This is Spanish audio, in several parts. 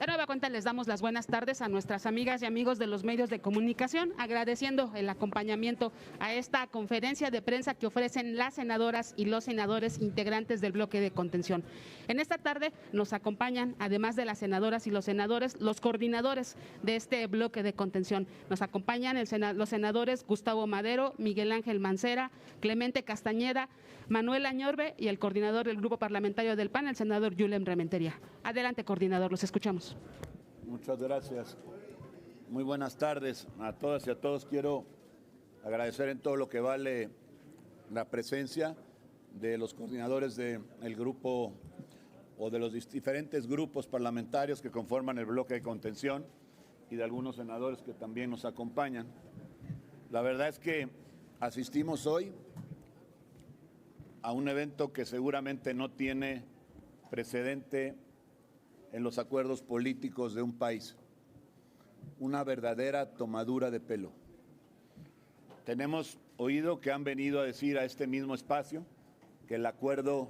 De nueva cuenta les damos las buenas tardes a nuestras amigas y amigos de los medios de comunicación, agradeciendo el acompañamiento a esta conferencia de prensa que ofrecen las senadoras y los senadores integrantes del bloque de contención. En esta tarde nos acompañan, además de las senadoras y los senadores, los coordinadores de este bloque de contención. Nos acompañan los senadores Gustavo Madero, Miguel Ángel Mancera, Clemente Castañeda, Manuel Añorbe y el coordinador del grupo parlamentario del PAN, el senador Yulem Rementería. Adelante, coordinador, los escuchamos. Muchas gracias. Muy buenas tardes a todas y a todos. Quiero agradecer en todo lo que vale la presencia de los coordinadores del grupo o de los diferentes grupos parlamentarios que conforman el bloque de contención y de algunos senadores que también nos acompañan. La verdad es que asistimos hoy a un evento que seguramente no tiene precedente en los acuerdos políticos de un país, una verdadera tomadura de pelo. Tenemos oído que han venido a decir a este mismo espacio que el acuerdo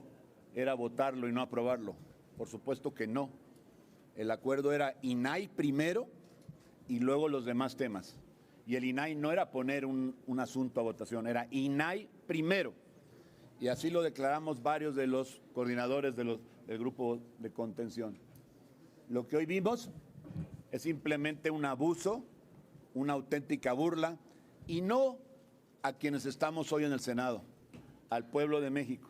era votarlo y no aprobarlo. Por supuesto que no. El acuerdo era INAI primero y luego los demás temas. Y el INAI no era poner un asunto a votación, era INAI primero. Y así lo declaramos varios de los coordinadores del grupo de contención. Lo que hoy vimos es simplemente un abuso, una auténtica burla, y no a quienes estamos hoy en el Senado, al pueblo de México.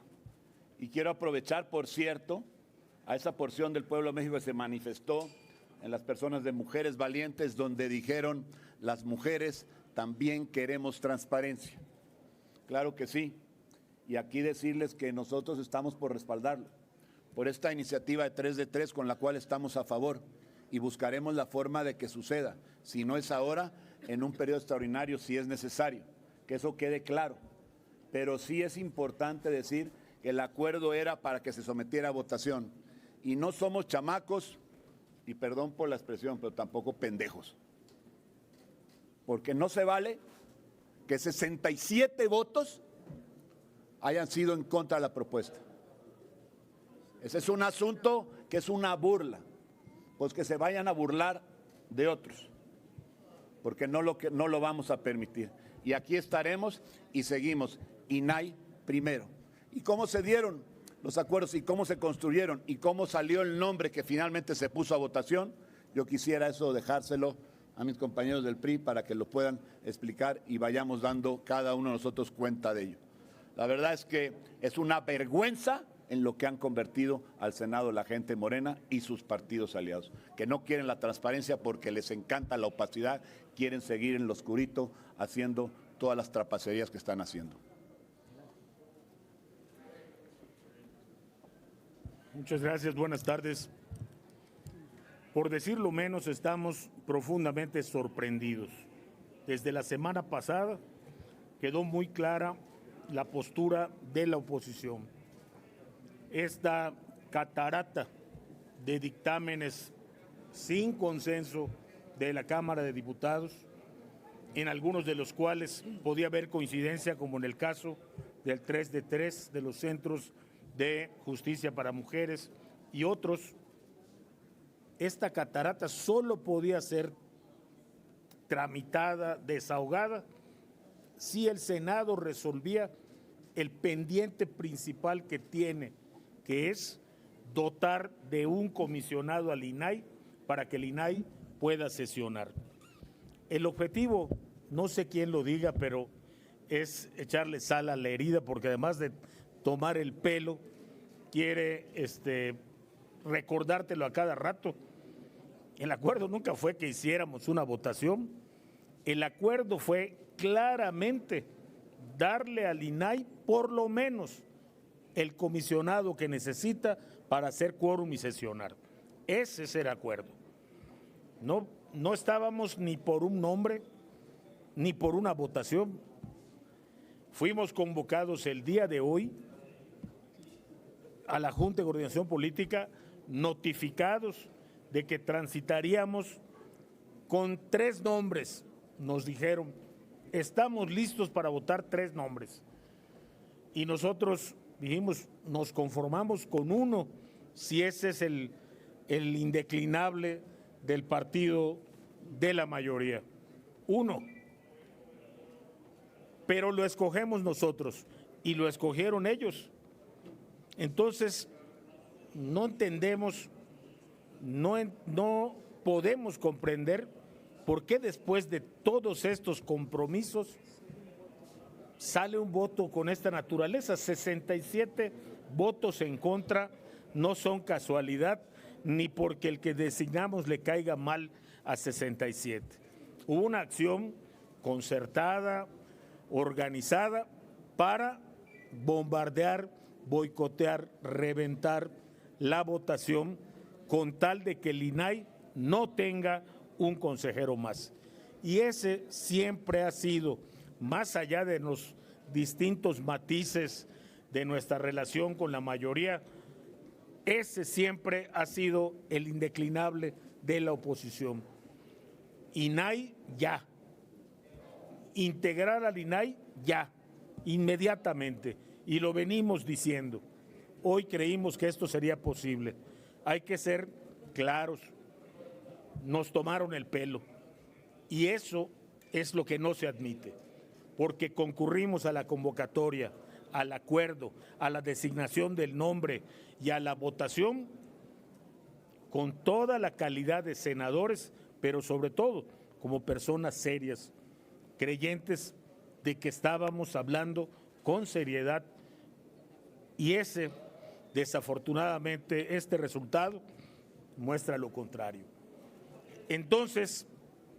Y quiero aprovechar, por cierto, a esa porción del pueblo de México que se manifestó en las personas de Mujeres Valientes, donde dijeron: las mujeres también queremos transparencia. Claro que sí. Y aquí decirles que nosotros estamos por respaldarlo, por esta iniciativa de 3 de 3 con la cual estamos a favor, y buscaremos la forma de que suceda, si no es ahora, en un periodo extraordinario si es necesario, que eso quede claro. Pero sí es importante decir que el acuerdo era para que se sometiera a votación, y no somos chamacos, y perdón por la expresión, pero tampoco pendejos, porque no se vale que 67 votos hayan sido en contra de la propuesta. Ese es un asunto que es una burla, pues que se vayan a burlar de otros, porque no lo vamos a permitir. Y aquí estaremos y seguimos, INAI primero. ¿Y cómo se dieron los acuerdos y cómo se construyeron y cómo salió el nombre que finalmente se puso a votación? Yo quisiera eso dejárselo a mis compañeros del PRI para que lo puedan explicar y vayamos dando cada uno de nosotros cuenta de ello. La verdad es que es una vergüenza en lo que han convertido al Senado la gente morena y sus partidos aliados, que no quieren la transparencia porque les encanta la opacidad, quieren seguir en lo oscurito haciendo todas las trapacerías que están haciendo. Muchas gracias, buenas tardes. Por decirlo menos, estamos profundamente sorprendidos. Desde la semana pasada quedó muy clara la postura de la oposición. Esta catarata de dictámenes sin consenso de la Cámara de Diputados, en algunos de los cuales podía haber coincidencia, como en el caso del 3 de 3 de los centros de justicia para mujeres y otros, esta catarata solo podía ser tramitada, desahogada, si el Senado resolvía el pendiente principal que tiene, que es dotar de un comisionado al INAI para que el INAI pueda sesionar. El objetivo, no sé quién lo diga, pero es echarle sal a la herida, porque además de tomar el pelo, quiere recordártelo a cada rato. El acuerdo nunca fue que hiciéramos una votación, el acuerdo fue claramente darle al INAI por lo menos el comisionado que necesita para hacer quórum y sesionar. Ese es el acuerdo. No estábamos ni por un nombre, ni por una votación. Fuimos convocados el día de hoy a la Junta de Coordinación Política, notificados de que transitaríamos con 3 nombres. Nos dijeron: estamos listos para votar 3 nombres. Y nosotros dijimos, nos conformamos con uno, si ese es el indeclinable del partido de la mayoría. Uno. Pero lo escogemos nosotros y lo escogieron ellos. Entonces, no entendemos, no podemos comprender por qué después de todos estos compromisos sale un voto con esta naturaleza. 67 votos en contra no son casualidad, ni porque el que designamos le caiga mal a 67. Hubo una acción concertada, organizada para bombardear, boicotear, reventar la votación con tal de que el INAI no tenga un consejero más. Y ese siempre ha sido, más allá de los distintos matices de nuestra relación con la mayoría, ese siempre ha sido el indeclinable de la oposición. INAI ya. Integrar al INAI ya, inmediatamente, y lo venimos diciendo. Hoy creímos que esto sería posible. Hay que ser claros, nos tomaron el pelo y eso es lo que no se admite, porque concurrimos a la convocatoria, al acuerdo, a la designación del nombre y a la votación con toda la calidad de senadores, pero sobre todo como personas serias, creyentes de que estábamos hablando con seriedad, y desafortunadamente, este resultado muestra lo contrario. Entonces,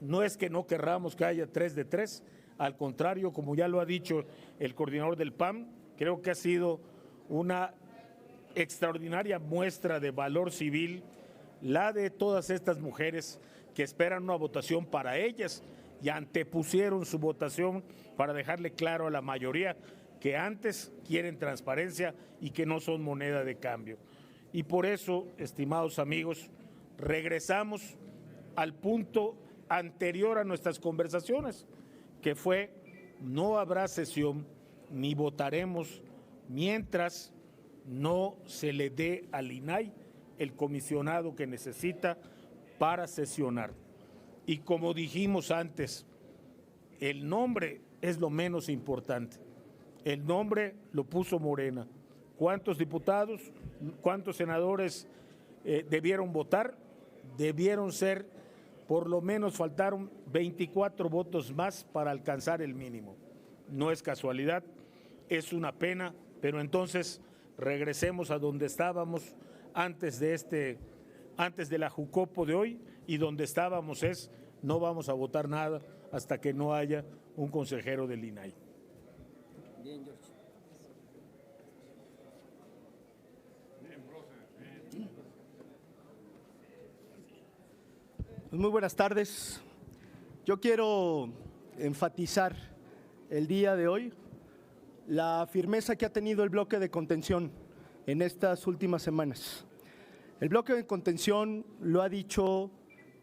no es que no querramos que haya 3 de 3, al contrario, como ya lo ha dicho el coordinador del PAN, creo que ha sido una extraordinaria muestra de valor civil la de todas estas mujeres que esperan una votación para ellas y antepusieron su votación para dejarle claro a la mayoría que antes quieren transparencia y que no son moneda de cambio. Y por eso, estimados amigos, regresamos al punto anterior a nuestras conversaciones, que fue: no habrá sesión ni votaremos mientras no se le dé al INAI el comisionado que necesita para sesionar. Y como dijimos antes, el nombre es lo menos importante. El nombre lo puso Morena. ¿Cuántos diputados, cuántos senadores debieron votar? Debieron ser, por lo menos faltaron 24 votos más para alcanzar el mínimo. No es casualidad, es una pena, pero entonces regresemos a donde estábamos antes de la Jucopo de hoy, y donde estábamos es: no vamos a votar nada hasta que no haya un consejero del INAI. Bien, George. Muy buenas tardes. Yo quiero enfatizar el día de hoy la firmeza que ha tenido el bloque de contención en estas últimas semanas. El bloque de contención lo ha dicho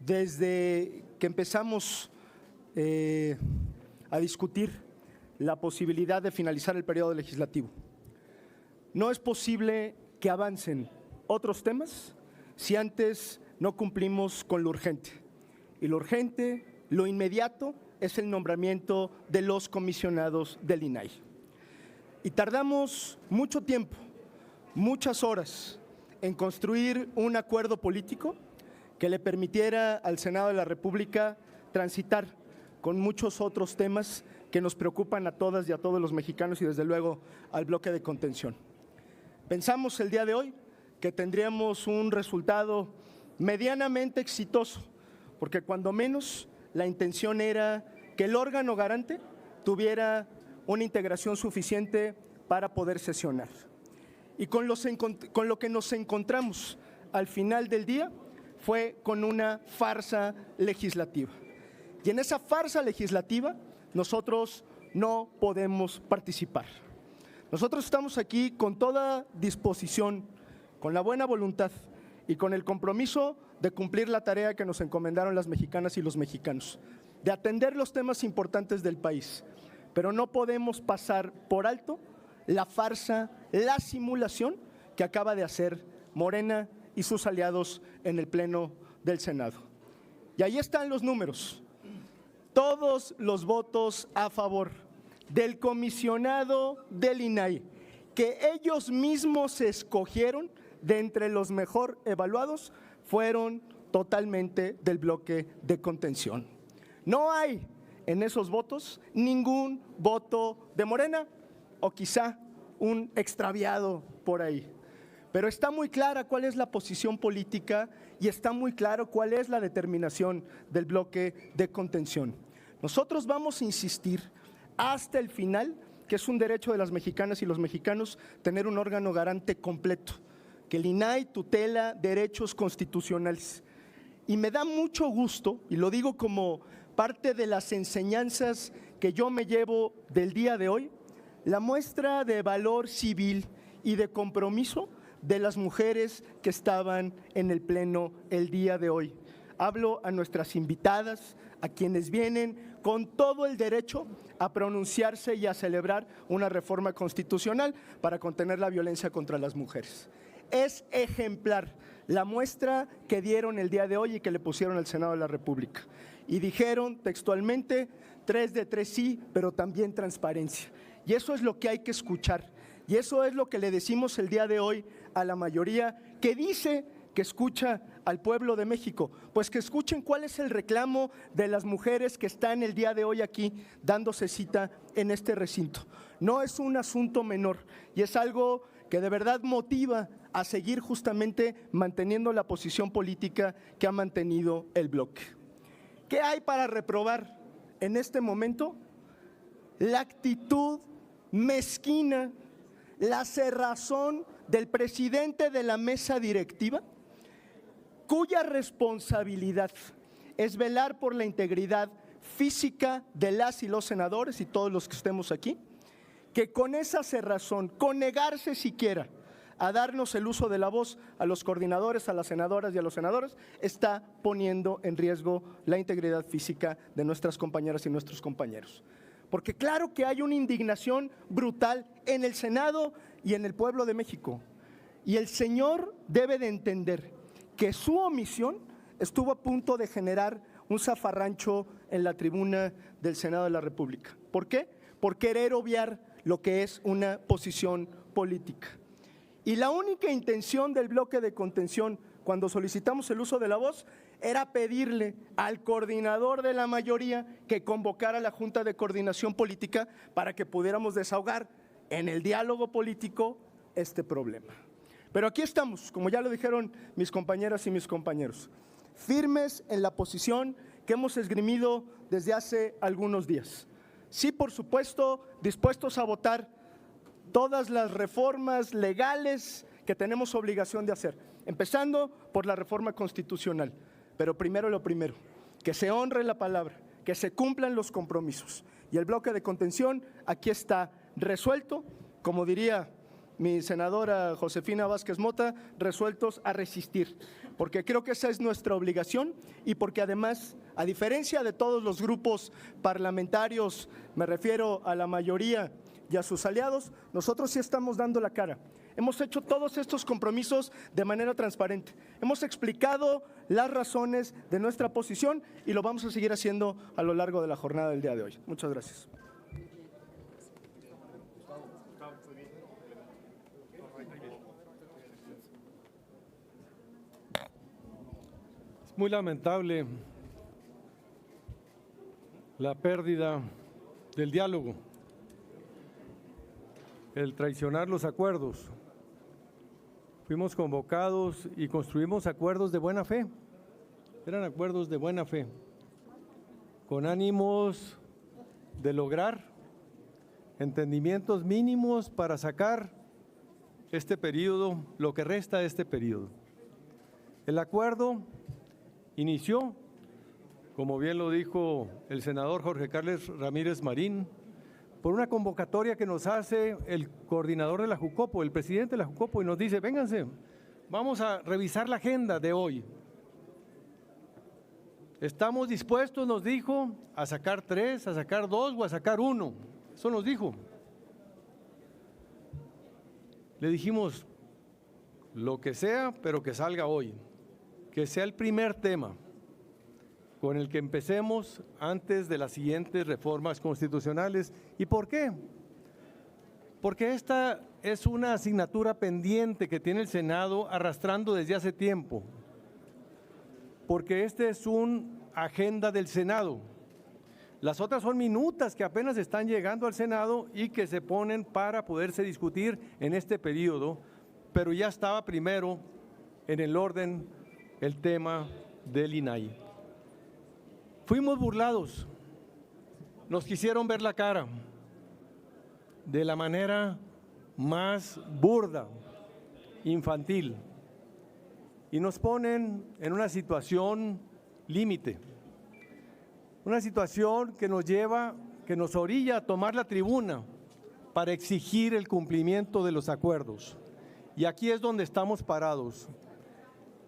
desde que empezamos a discutir la posibilidad de finalizar el periodo legislativo. No es posible que avancen otros temas si antes no cumplimos con lo urgente. Y lo urgente, lo inmediato, es el nombramiento de los comisionados del INAI. Y tardamos mucho tiempo, muchas horas, en construir un acuerdo político que le permitiera al Senado de la República transitar con muchos otros temas que nos preocupan a todas y a todos los mexicanos, y desde luego al bloque de contención. Pensamos el día de hoy que tendríamos un resultado medianamente exitoso, porque cuando menos la intención era que el órgano garante tuviera una integración suficiente para poder sesionar. Y con lo que nos encontramos al final del día fue con una farsa legislativa. Y en esa farsa legislativa nosotros no podemos participar. Nosotros estamos aquí con toda disposición, con la buena voluntad y con el compromiso de cumplir la tarea que nos encomendaron las mexicanas y los mexicanos, de atender los temas importantes del país. Pero no podemos pasar por alto la farsa, la simulación que acaba de hacer Morena y sus aliados en el Pleno del Senado. Y ahí están los números. Todos los votos a favor del comisionado del INAI, que ellos mismos escogieron de entre los mejor evaluados, fueron totalmente del bloque de contención. No hay en esos votos ningún voto de Morena o quizá un extraviado por ahí. Pero está muy clara cuál es la posición política y está muy claro cuál es la determinación del bloque de contención. Nosotros vamos a insistir hasta el final que es un derecho de las mexicanas y los mexicanos tener un órgano garante completo, que el INAI tutela derechos constitucionales. Y me da mucho gusto, y lo digo como parte de las enseñanzas que yo me llevo del día de hoy, la muestra de valor civil y de compromiso de las mujeres que estaban en el pleno el día de hoy. Hablo a nuestras invitadas, a quienes vienen con todo el derecho a pronunciarse y a celebrar una reforma constitucional para contener la violencia contra las mujeres. Es ejemplar la muestra que dieron el día de hoy y que le pusieron al Senado de la República. Y dijeron textualmente, 3 de 3 sí, pero también transparencia. Y eso es lo que hay que escuchar. Y eso es lo que le decimos el día de hoy a la mayoría que dice que escucha al pueblo de México. Pues que escuchen cuál es el reclamo de las mujeres que están el día de hoy aquí dándose cita en este recinto. No es un asunto menor y es algo que de verdad motiva a seguir justamente manteniendo la posición política que ha mantenido el bloque. ¿Qué hay para reprobar en este momento? La actitud mezquina, la cerrazón del presidente de la mesa directiva, cuya responsabilidad es velar por la integridad física de las y los senadores y todos los que estemos aquí, que con esa cerrazón, con negarse siquiera a darnos el uso de la voz a los coordinadores, a las senadoras y a los senadores, está poniendo en riesgo la integridad física de nuestras compañeras y nuestros compañeros. Porque claro que hay una indignación brutal en el Senado y en el pueblo de México. Y el señor debe de entender que su omisión estuvo a punto de generar un zafarrancho en la tribuna del Senado de la República. ¿Por qué? Por querer obviar lo que es una posición política. Y la única intención del bloque de contención cuando solicitamos el uso de la voz era pedirle al coordinador de la mayoría que convocara a la Junta de Coordinación Política para que pudiéramos desahogar en el diálogo político este problema. Pero aquí estamos, como ya lo dijeron mis compañeras y mis compañeros, firmes en la posición que hemos esgrimido desde hace algunos días. Sí, por supuesto, dispuestos a votar todas las reformas legales que tenemos obligación de hacer, empezando por la reforma constitucional. Pero primero lo primero, que se honre la palabra, que se cumplan los compromisos. Y el bloque de contención aquí está resuelto, como diría mi senadora Josefina Vázquez Mota, resueltos a resistir, porque creo que esa es nuestra obligación y porque además, a diferencia de todos los grupos parlamentarios, me refiero a la mayoría y a sus aliados, nosotros sí estamos dando la cara. Hemos hecho todos estos compromisos de manera transparente. Hemos explicado las razones de nuestra posición y lo vamos a seguir haciendo a lo largo de la jornada del día de hoy. Muchas gracias. Es muy lamentable la pérdida del diálogo, el traicionar los acuerdos. Fuimos convocados y construimos acuerdos de buena fe, eran acuerdos de buena fe, con ánimos de lograr entendimientos mínimos para sacar este periodo, lo que resta de este periodo. El acuerdo inició, como bien lo dijo el senador Jorge Carlos Ramírez Marín, por una convocatoria que nos hace el coordinador de la Jucopo, el presidente de la Jucopo, y nos dice, vénganse, vamos a revisar la agenda de hoy. Estamos dispuestos, nos dijo, a sacar 3, a sacar 2 o a sacar 1. Eso nos dijo. Le dijimos, lo que sea, pero que salga hoy, que sea el primer tema. con el que empecemos antes de las siguientes reformas constitucionales. ¿Y por qué? Porque esta es una asignatura pendiente que tiene el Senado arrastrando desde hace tiempo. Porque este es una agenda del Senado. Las otras son minutas que apenas están llegando al Senado y que se ponen para poderse discutir en este periodo, pero ya estaba primero en el orden el tema del INAI. Fuimos burlados, nos quisieron ver la cara de la manera más burda, infantil, y nos ponen en una situación límite, una situación que nos lleva, que nos orilla a tomar la tribuna para exigir el cumplimiento de los acuerdos. Y aquí es donde estamos parados.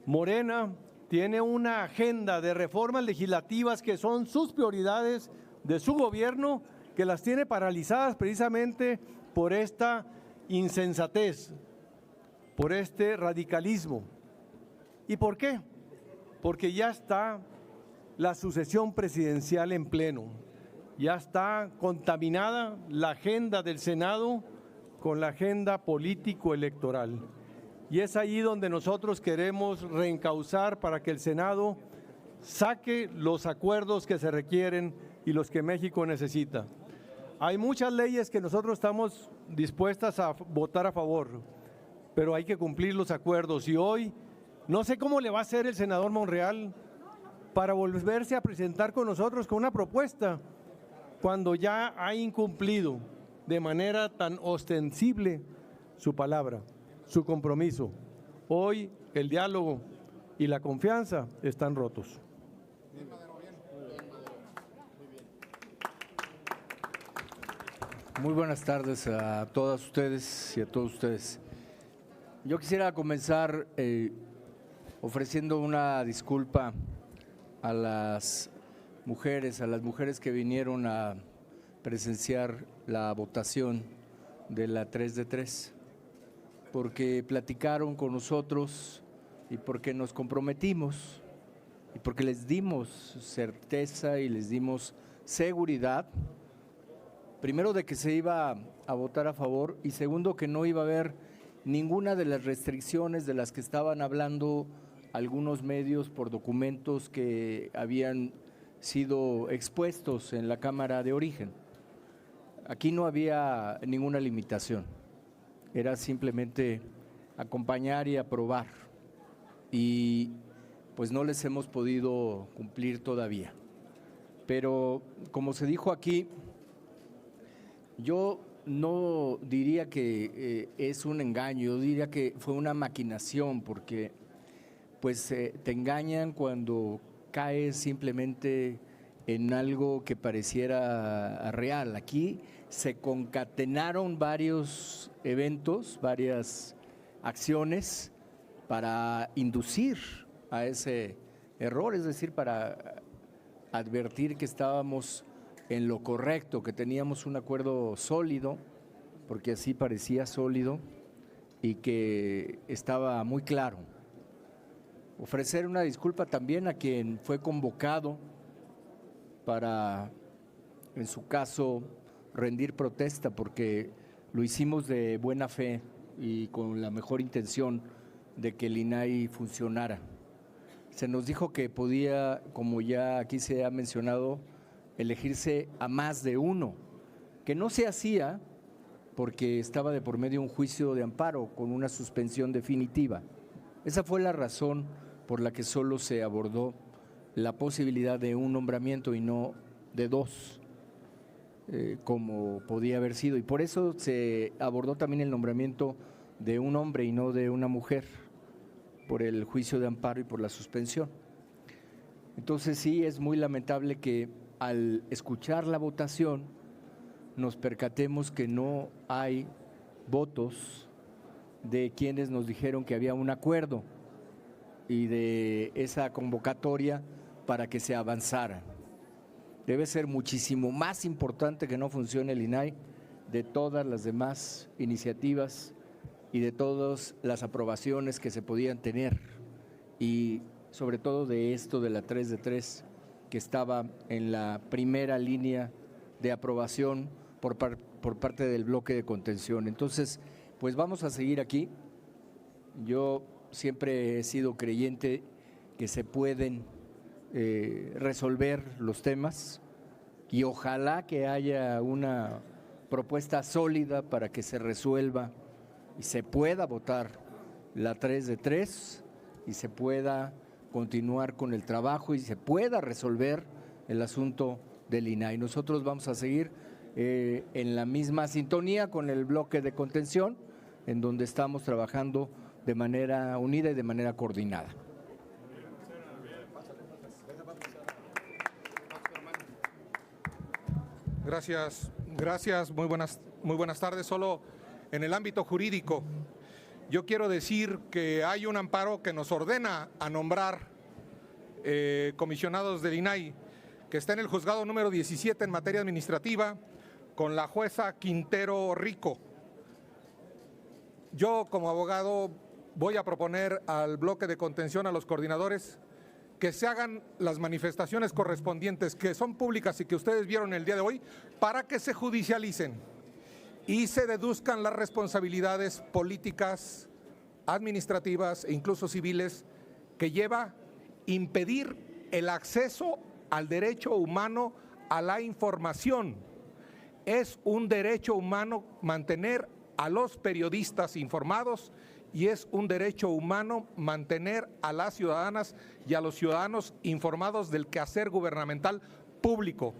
Morena tiene una agenda de reformas legislativas que son sus prioridades de su gobierno, que las tiene paralizadas precisamente por esta insensatez, por este radicalismo. ¿Y por qué? Porque ya está la sucesión presidencial en pleno, ya está contaminada la agenda del Senado con la agenda político-electoral. Y es ahí donde nosotros queremos reencauzar para que el Senado saque los acuerdos que se requieren y los que México necesita. Hay muchas leyes que nosotros estamos dispuestas a votar a favor, pero hay que cumplir los acuerdos. Y hoy, no sé cómo le va a hacer el senador Monreal para volverse a presentar con nosotros con una propuesta cuando ya ha incumplido de manera tan ostensible su palabra, su compromiso. Hoy el diálogo y la confianza están rotos. Muy buenas tardes a todas ustedes y a todos ustedes. Yo quisiera comenzar ofreciendo una disculpa a las mujeres que vinieron a presenciar la votación de la 3 de 3, porque platicaron con nosotros y porque nos comprometimos y porque les dimos certeza y les dimos seguridad, primero de que se iba a votar a favor y segundo que no iba a haber ninguna de las restricciones de las que estaban hablando algunos medios por documentos que habían sido expuestos en la Cámara de Origen. Aquí no había ninguna limitación, era simplemente acompañar y aprobar y pues no les hemos podido cumplir todavía. Pero como se dijo aquí, yo no diría que es un engaño, yo diría que fue una maquinación porque pues te engañan cuando caes simplemente en algo que pareciera real. Aquí se concatenaron varios eventos, varias acciones para inducir a ese error, es decir, para advertir que estábamos en lo correcto, que teníamos un acuerdo sólido, porque así parecía sólido y que estaba muy claro. Ofrecer una disculpa también a quien fue convocado para, en su caso, rendir protesta, porque lo hicimos de buena fe y con la mejor intención de que el INAI funcionara. Se nos dijo que podía, como ya aquí se ha mencionado, elegirse a más de uno, que no se hacía porque estaba de por medio un juicio de amparo con una suspensión definitiva. Esa fue la razón por la que solo se abordó la posibilidad de un nombramiento y no de dos, como podía haber sido. Y por eso se abordó también el nombramiento de un hombre y no de una mujer, por el juicio de amparo y por la suspensión. Entonces sí, es muy lamentable que al escuchar la votación nos percatemos que no hay votos de quienes nos dijeron que había un acuerdo y de esa convocatoria para que se avanzara. Debe ser muchísimo más importante que no funcione el INAI de todas las demás iniciativas y de todas las aprobaciones que se podían tener y sobre todo de esto de la 3 de 3 que estaba en la primera línea de aprobación por parte del bloque de contención. Entonces, pues vamos a seguir aquí. Yo siempre he sido creyente que se pueden resolver los temas y ojalá que haya una propuesta sólida para que se resuelva y se pueda votar la 3 de 3 y se pueda continuar con el trabajo y se pueda resolver el asunto del INAI. Nosotros vamos a seguir en la misma sintonía con el bloque de contención, en donde estamos trabajando de manera unida y de manera coordinada. Gracias, muy buenas tardes. Solo en el ámbito jurídico, yo quiero decir que hay un amparo que nos ordena a nombrar comisionados del INAI, que está en el juzgado número 17 en materia administrativa, con la jueza Quintero Rico. Yo, como abogado, voy a proponer al bloque de contención, a los coordinadores, que se hagan las manifestaciones correspondientes, que son públicas y que ustedes vieron el día de hoy, para que se judicialicen y se deduzcan las responsabilidades políticas, administrativas e incluso civiles que lleva impedir el acceso al derecho humano a la información. Es un derecho humano mantener a los periodistas informados y es un derecho humano mantener a las ciudadanas y a los ciudadanos informados del quehacer gubernamental público.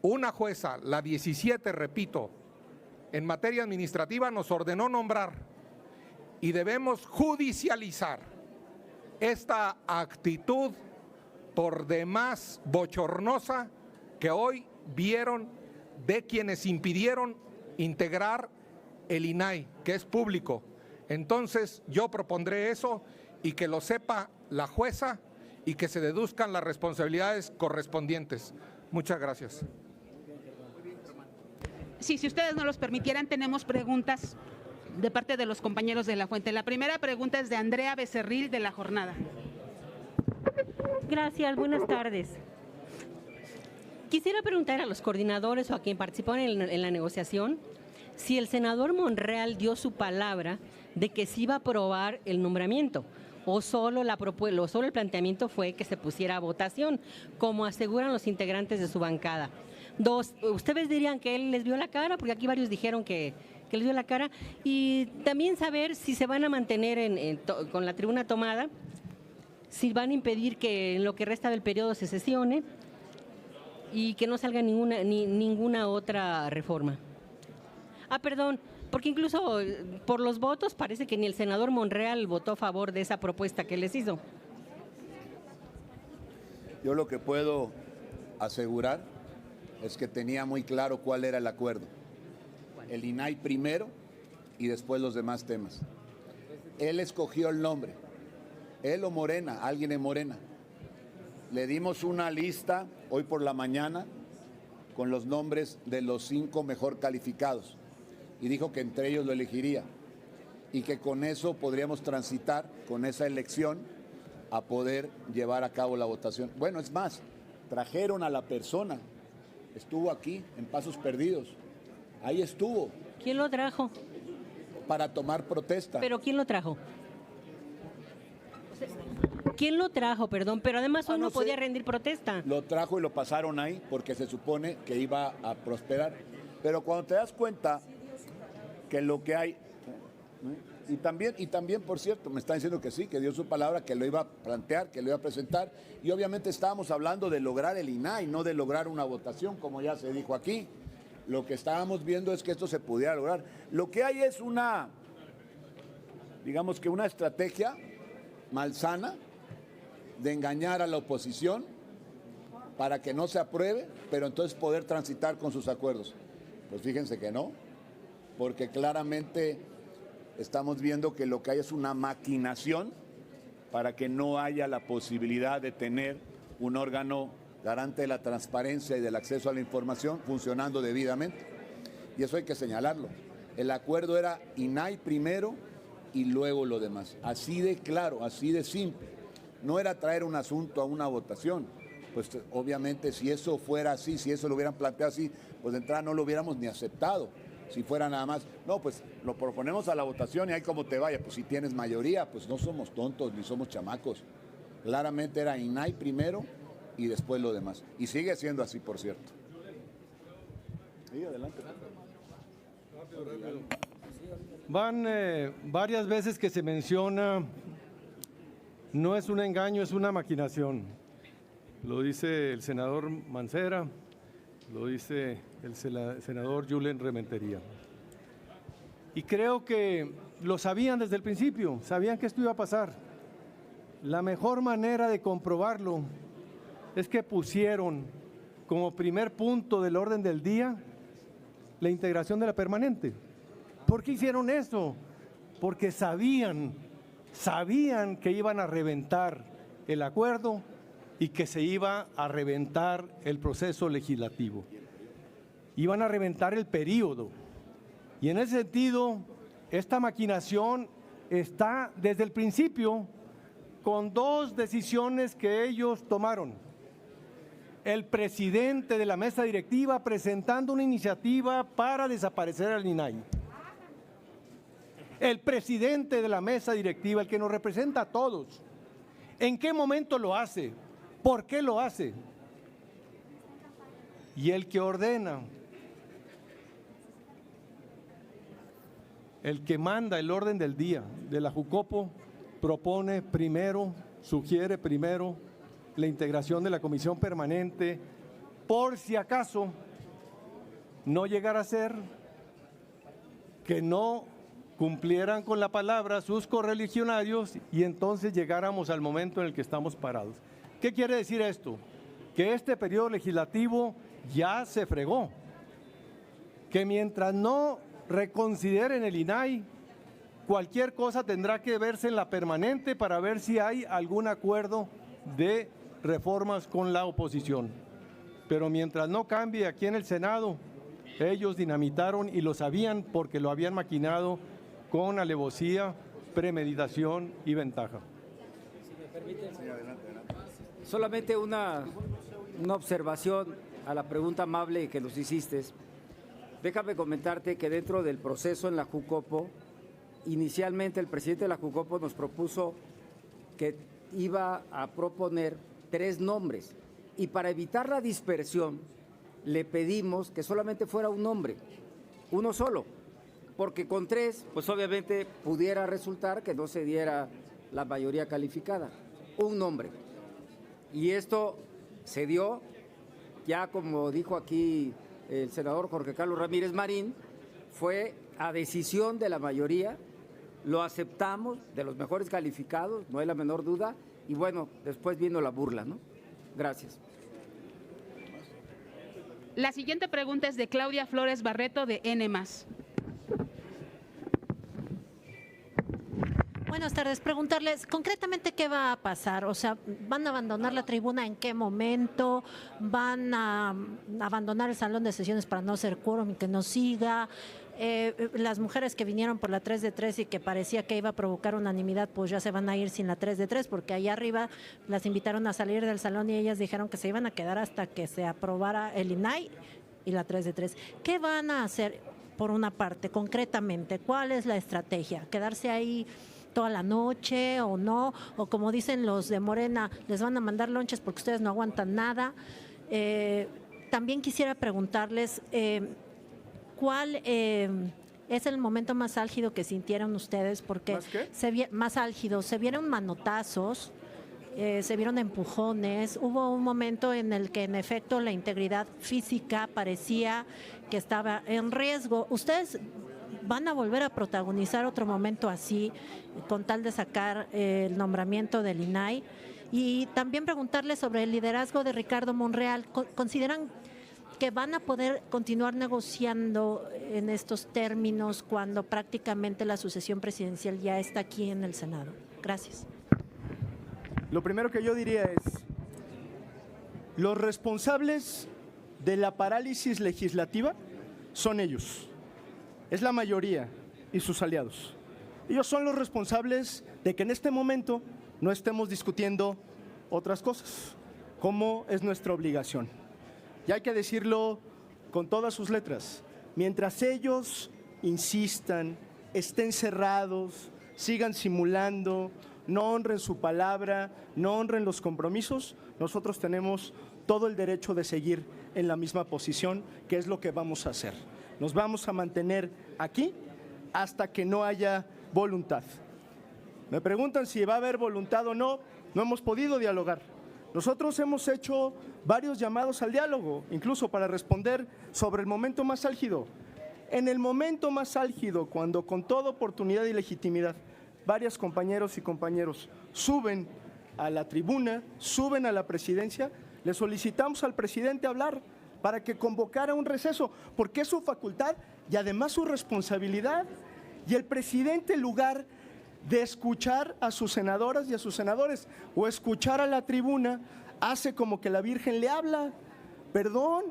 Una jueza, la 17, repito, en materia administrativa nos ordenó nombrar y debemos judicializar esta actitud por demás bochornosa que hoy vieron de quienes impidieron integrar el INAI, que es público. Entonces yo propondré eso y que lo sepa la jueza y que se deduzcan las responsabilidades correspondientes. Muchas gracias. Sí, si ustedes no los permitieran, tenemos preguntas de parte de los compañeros de La Fuente. La primera pregunta es de Andrea Becerril, de La Jornada. Gracias, buenas tardes. Quisiera preguntar a los coordinadores o a quien participó en la negociación si el senador Monreal dio su palabra de que se iba a aprobar el nombramiento o solo el planteamiento fue que se pusiera a votación, como aseguran los integrantes de su bancada. Dos, ¿ustedes dirían que él les vio la cara? Porque aquí varios dijeron que les vio la cara. Y también saber si se van a mantener con la tribuna tomada, si van a impedir que en lo que resta del periodo se sesione y que no salga ninguna otra reforma. Perdón, porque incluso por los votos parece que ni el senador Monreal votó a favor de esa propuesta que les hizo. Yo lo que puedo asegurar es que tenía muy claro cuál era el acuerdo. El INAI primero y después los demás temas. Él escogió el nombre. Él o Morena, alguien en Morena. Le dimos una lista hoy por la mañana con los nombres de los 5 mejor calificados y dijo que entre ellos lo elegiría y que con eso podríamos transitar, con esa elección, a poder llevar a cabo la votación. Bueno, es más, trajeron a la persona, estuvo aquí en Pasos Perdidos, ahí estuvo. ¿Quién lo trajo? Para tomar protesta. ¿Pero quién lo trajo? ¿Quién lo trajo, perdón? Pero además hoy no podía rendir protesta. Lo trajo y lo pasaron ahí porque se supone que iba a prosperar. Pero cuando te das cuenta que lo que hay, y también, por cierto, me está diciendo que sí, que dio su palabra, que lo iba a plantear, que lo iba a presentar, y obviamente estábamos hablando de lograr el INAI, no de lograr una votación, como ya se dijo aquí. Lo que estábamos viendo es que esto se pudiera lograr. Lo que hay es una estrategia malsana de engañar a la oposición para que no se apruebe, pero entonces poder transitar con sus acuerdos. Pues fíjense que no, porque claramente estamos viendo que lo que hay es una maquinación para que no haya la posibilidad de tener un órgano garante de la transparencia y del acceso a la información funcionando debidamente. Y eso hay que señalarlo. El acuerdo era INAI primero y luego lo demás. Así de claro, así de simple. No era traer un asunto a una votación, pues obviamente si eso fuera así, si eso lo hubieran planteado así, pues de entrada no lo hubiéramos ni aceptado. Si fuera nada más, no, pues lo proponemos a la votación y ahí como te vaya, pues si tienes mayoría, pues no somos tontos ni somos chamacos. Claramente era INAI primero y después lo demás. Y sigue siendo así, por cierto. Sí, adelante. Van varias veces que se menciona, no es un engaño, es una maquinación. Lo dice el senador Mancera, lo dice el senador Julen Rementería. Y creo que lo sabían desde el principio, sabían que esto iba a pasar. La mejor manera de comprobarlo es que pusieron como primer punto del orden del día la integración de la permanente. ¿Por qué hicieron eso? Porque sabían que iban a reventar el acuerdo y que se iba a reventar el proceso legislativo. Iban a reventar el periodo. Y en ese sentido, esta maquinación está desde el principio con dos decisiones que ellos tomaron. El presidente de la mesa directiva presentando una iniciativa para desaparecer al INAI. El presidente de la mesa directiva, el que nos representa a todos. ¿En qué momento lo hace? ¿Por qué lo hace? Y el que ordena, el que manda el orden del día de la Jucopo, propone primero, sugiere primero la integración de la comisión permanente, por si acaso no llegara a ser que no cumplieran con la palabra sus correligionarios y entonces llegáramos al momento en el que estamos parados. ¿Qué quiere decir esto? Que este periodo legislativo ya se fregó, que mientras no reconsideren el INAI, cualquier cosa tendrá que verse en la permanente para ver si hay algún acuerdo de reformas con la oposición. Pero mientras no cambie aquí en el Senado, ellos dinamitaron y lo sabían porque lo habían maquinado con alevosía, premeditación y ventaja. Si me permiten, solamente una observación a la pregunta amable que nos hiciste. Déjame comentarte que dentro del proceso en la Jucopo, inicialmente el presidente de la Jucopo nos propuso que iba a proponer 3 nombres y para evitar la dispersión le pedimos que solamente fuera un nombre, uno solo, porque con 3 pues obviamente pudiera resultar que no se diera la mayoría calificada, un nombre. Y esto se dio, ya como dijo aquí el senador Jorge Carlos Ramírez Marín, fue a decisión de la mayoría, lo aceptamos, de los mejores calificados, no hay la menor duda, y bueno, después vino la burla, ¿no? Gracias. La siguiente pregunta es de Claudia Flores Barreto de N+. Buenas tardes. Preguntarles concretamente qué va a pasar. O sea, ¿van a abandonar la tribuna en qué momento? ¿Van a abandonar el salón de sesiones para no hacer quórum y que no siga? Las mujeres que vinieron por la 3 de 3 y que parecía que iba a provocar unanimidad, pues ya se van a ir sin la 3 de 3, porque allá arriba las invitaron a salir del salón y ellas dijeron que se iban a quedar hasta que se aprobara el INAI y la 3 de 3. ¿Qué van a hacer por una parte concretamente? ¿Cuál es la estrategia? ¿Quedarse ahí toda la noche o no? O como dicen los de Morena, les van a mandar lonches porque ustedes no aguantan nada. También quisiera preguntarles ¿cuál es el momento más álgido que sintieron ustedes? Porque más álgido, se vieron manotazos, se vieron empujones, hubo un momento en el que en efecto la integridad física parecía que estaba en riesgo. ¿Ustedes van a volver a protagonizar otro momento así con tal de sacar el nombramiento del INAI? Y también preguntarles sobre el liderazgo de Ricardo Monreal. ¿Consideran que van a poder continuar negociando en estos términos cuando prácticamente la sucesión presidencial ya está aquí en el Senado? Gracias. Lo primero que yo diría es, los responsables de la parálisis legislativa son ellos, es la mayoría y sus aliados. Ellos son los responsables de que en este momento no estemos discutiendo otras cosas. como es nuestra obligación. Y hay que decirlo con todas sus letras. Mientras ellos insistan, estén cerrados, sigan simulando, no honren su palabra, no honren los compromisos, nosotros tenemos todo el derecho de seguir en la misma posición, que es lo que vamos a hacer. Nos vamos a mantener aquí hasta que no haya voluntad. Me preguntan si va a haber voluntad o no, no hemos podido dialogar. Nosotros hemos hecho varios llamados al diálogo, incluso para responder sobre el momento más álgido. En el momento más álgido, cuando con toda oportunidad y legitimidad, varios compañeros y compañeros suben a la tribuna, suben a la presidencia, le solicitamos al presidente hablar para que convocara un receso, porque es su facultad y además su responsabilidad. Y el presidente, en lugar de escuchar a sus senadoras y a sus senadores o escuchar a la tribuna, hace como que la Virgen le habla. Perdón,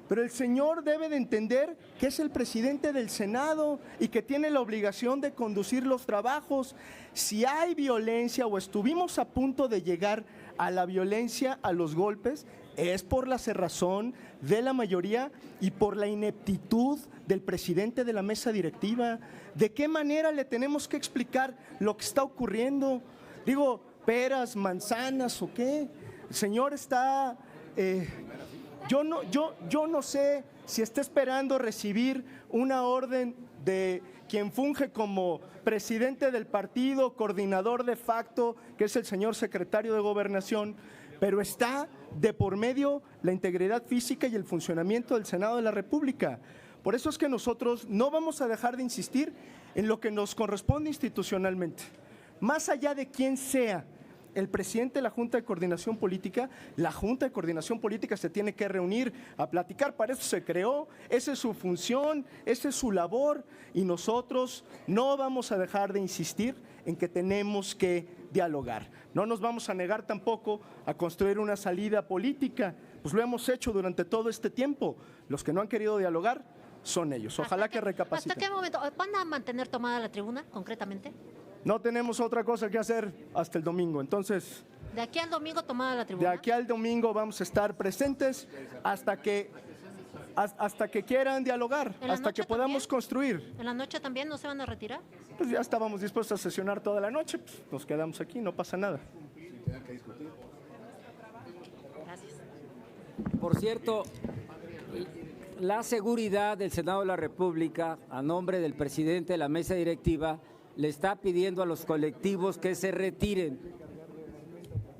pero el señor debe de entender que es el presidente del Senado y que tiene la obligación de conducir los trabajos. Si hay violencia o estuvimos a punto de llegar a la violencia, a los golpes, es por la cerrazón de la mayoría y por la ineptitud del presidente de la mesa directiva. ¿De qué manera le tenemos que explicar lo que está ocurriendo? Digo, peras, manzanas o qué. El señor está... Yo no sé si está esperando recibir una orden de quien funge como presidente del partido, coordinador de facto, que es el señor secretario de Gobernación, pero está de por medio la integridad física y el funcionamiento del Senado de la República. Por eso es que nosotros no vamos a dejar de insistir en lo que nos corresponde institucionalmente. Más allá de quién sea el presidente de la Junta de Coordinación Política, la Junta de Coordinación Política se tiene que reunir a platicar, para eso se creó, esa es su función, esa es su labor, y nosotros no vamos a dejar de insistir en que tenemos que dialogar. No nos vamos a negar tampoco a construir una salida política, pues lo hemos hecho durante todo este tiempo. Los que no han querido dialogar son ellos. Ojalá que recapaciten. ¿Hasta qué momento? ¿Van a mantener tomada la tribuna, concretamente? No tenemos otra cosa que hacer hasta el domingo, entonces... ¿De aquí al domingo tomada la tribuna? De aquí al domingo vamos a estar presentes hasta que quieran dialogar, hasta que podamos construir. ¿En la noche también no se van a retirar? Pues ya estábamos dispuestos a sesionar toda la noche, pues nos quedamos aquí, no pasa nada. Gracias. Por cierto, la seguridad del Senado de la República, a nombre del presidente de la mesa directiva, le está pidiendo a los colectivos que se retiren.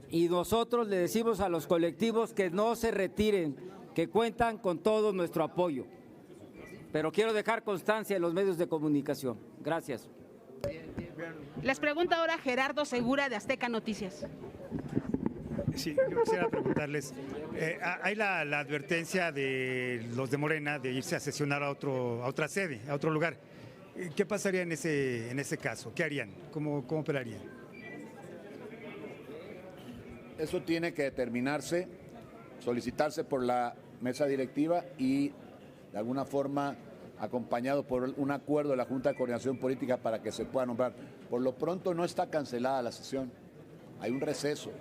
Y nosotros le decimos a los colectivos que no se retiren, que cuentan con todo nuestro apoyo. Pero quiero dejar constancia en los medios de comunicación. Gracias. Les pregunta ahora Gerardo Segura de Azteca Noticias. Sí, yo quisiera preguntarles, hay la advertencia de los de Morena de irse a sesionar a otra sede, a otro lugar. ¿Qué pasaría en ese caso? ¿Qué harían? ¿Cómo operarían? Eso tiene que determinarse, solicitarse por la mesa directiva y de alguna forma acompañado por un acuerdo de la Junta de Coordinación Política para que se pueda nombrar. Por lo pronto no está cancelada la sesión, hay un receso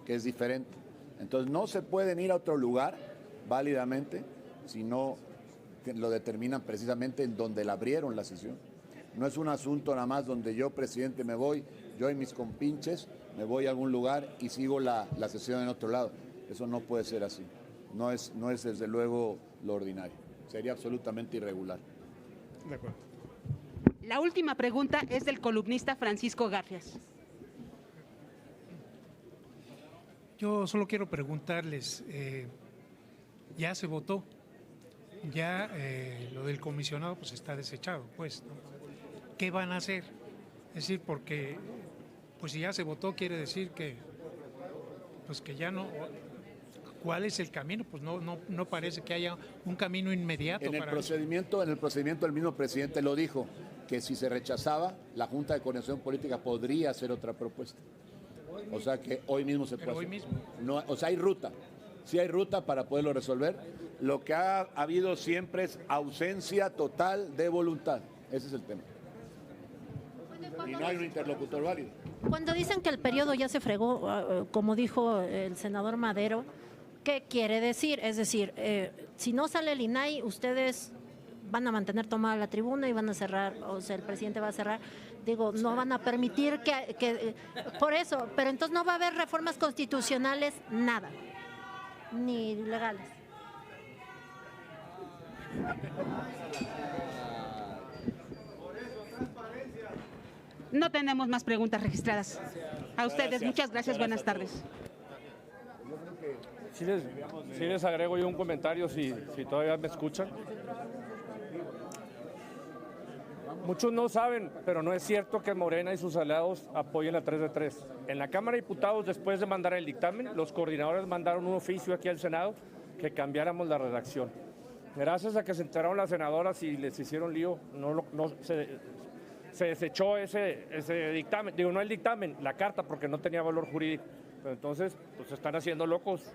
que es diferente. Entonces no se pueden ir a otro lugar válidamente si no lo determinan precisamente en donde la abrieron la sesión. No es un asunto nada más donde yo, presidente, me voy, yo y mis compinches, me voy a algún lugar y sigo la sesión en otro lado. Eso no puede ser así. No es desde luego lo ordinario. Sería absolutamente irregular. De acuerdo. La última pregunta es del columnista Francisco Garfias. Yo solo quiero preguntarles, ya se votó, ya lo del comisionado pues está desechado, pues, ¿no? ¿Qué van a hacer? Es decir, porque pues si ya se votó quiere decir que pues que ya no. ¿Cuál es el camino? Pues no parece que haya un camino inmediato. En el procedimiento el mismo presidente lo dijo, que si se rechazaba, la Junta de Coordinación Política podría hacer otra propuesta. O sea que hoy mismo se puede hacer. Hoy mismo. No, o sea, hay ruta. Sí hay ruta para poderlo resolver. Lo que ha habido siempre es ausencia total de voluntad. Ese es el tema. y no hay un interlocutor válido. Cuando dicen que el periodo ya se fregó, como dijo el senador Madero, ¿qué quiere decir? Es decir, si no sale el INAI, ustedes van a mantener tomada la tribuna y van a cerrar, o sea, el presidente va a cerrar. Digo, no van a permitir que por eso, pero entonces no va a haber reformas constitucionales, nada, ni legales. No tenemos más preguntas registradas. A ustedes, Gracias. muchas gracias, buenas tardes. Sí les agrego yo un comentario si todavía me escuchan. Muchos no saben, pero no es cierto que Morena y sus aliados apoyen la 3 de 3. En la Cámara de Diputados, después de mandar el dictamen, los coordinadores mandaron un oficio aquí al Senado que cambiáramos la redacción. Gracias a que se enteraron las senadoras y les hicieron lío, se desechó ese dictamen. Digo, no el dictamen, la carta, porque no tenía valor jurídico. Pero entonces, pues se están haciendo locos.